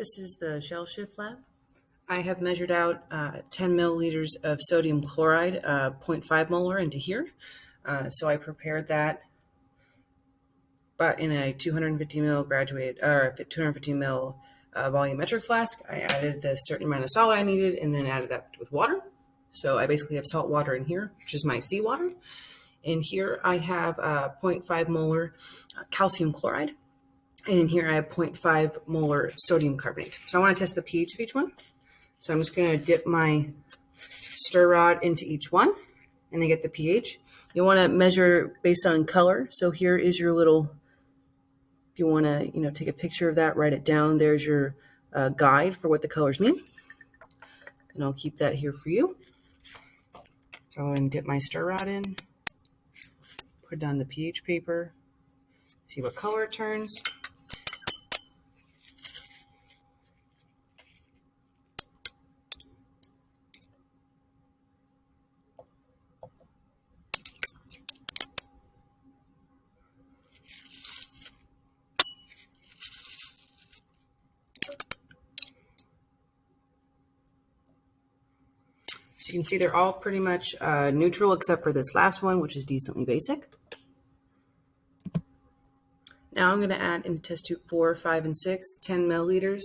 This is the Shell Shift Lab. I have measured out 10 milliliters of sodium chloride, 0.5 molar into here. So I prepared that but in a 250 ml 250 ml volumetric flask. I added the certain amount of salt I needed and then added that with water. So I basically have salt water in here, which is my seawater. In here I have 0.5 molar calcium chloride. And in here I have 0.5 molar sodium carbonate. So I want to test the pH of each one. So I'm just going to dip my stir rod into each one and then get the pH. You want to measure based on color. So here is your little, if you want to, take a picture of that, write it down. There's your guide for what the colors mean. And I'll keep that here for you. So I'll go ahead and dip my stir rod in, put down the pH paper, see what color it turns. So you can see they're all pretty much neutral except for this last one, which is decently basic. Now I'm going to add into test tube 4, 5, and 6, 10 milliliters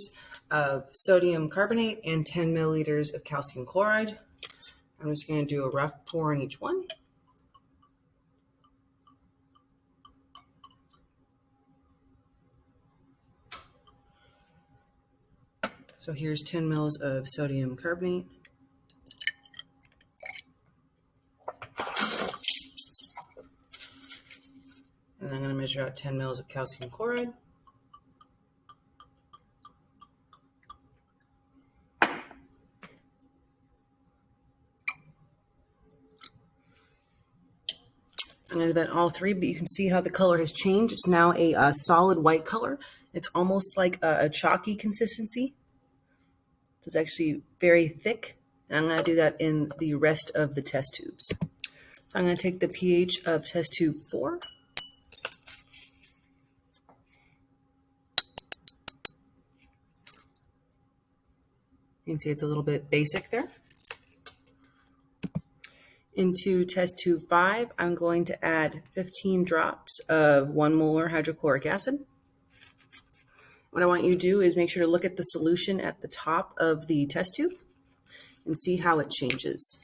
of sodium carbonate and 10 milliliters of calcium chloride. I'm just going to do a rough pour in each one. So here's 10 mils of sodium carbonate. And I'm going to measure out 10 mils of calcium chloride. I'm going to do that in all three, but you can see how the color has changed. It's now a solid white color. It's almost like a chalky consistency. So it's actually very thick. And I'm going to do that in the rest of the test tubes. So I'm going to take the pH of test tube 4. You can see it's a little bit basic there. Into test tube 5, I'm going to add 15 drops of 1 molar hydrochloric acid. What I want you to do is make sure to look at the solution at the top of the test tube and see how it changes.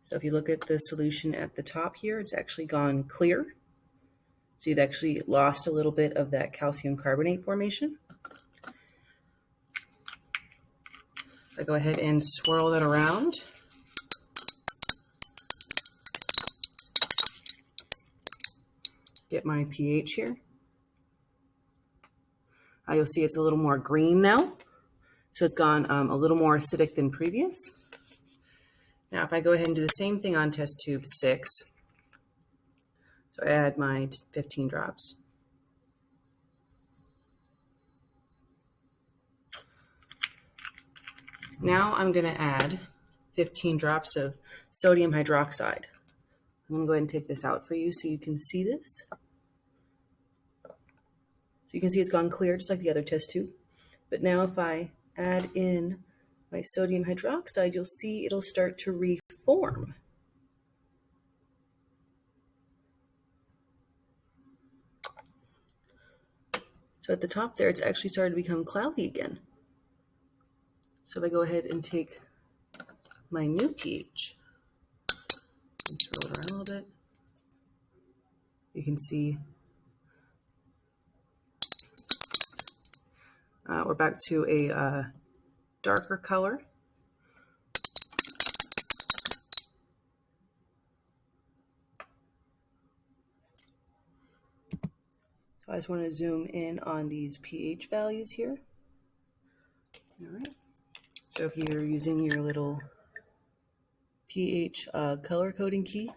So if you look at the solution at the top here, it's actually gone clear. So you've actually lost a little bit of that calcium carbonate formation. I go ahead and swirl that around. Get my pH here. You'll see it's a little more green now. So it's gone a little more acidic than previous. Now, if I go ahead and do the same thing on test tube 6, so I add my 15 drops. Now I'm going to add 15 drops of sodium hydroxide. I'm going to go ahead and take this out for you so you can see this. So you can see it's gone clear just like the other test tube. But now if I add in my sodium hydroxide, you'll see it'll start to reform. So at the top there, it's actually started to become cloudy again. So if I go ahead and take my new pH and swirl it around a little bit, you can see we're back to a darker color. So I just want to zoom in on these pH values here. All right. So if you're using your little pH color coding key,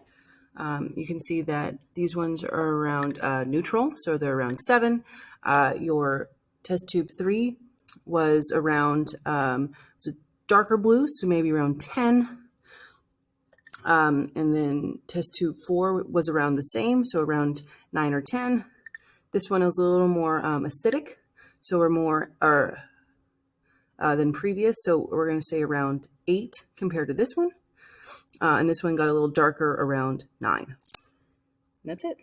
you can see that these ones are around neutral, so they're around 7. Your test tube 3 was around was a darker blue, so maybe around 10. And then test tube 4 was around the same, so around 9 or 10. This one is a little more acidic, so we're more than previous, so we're going to say around 8 compared to this one. And this one got a little darker around 9. And that's it.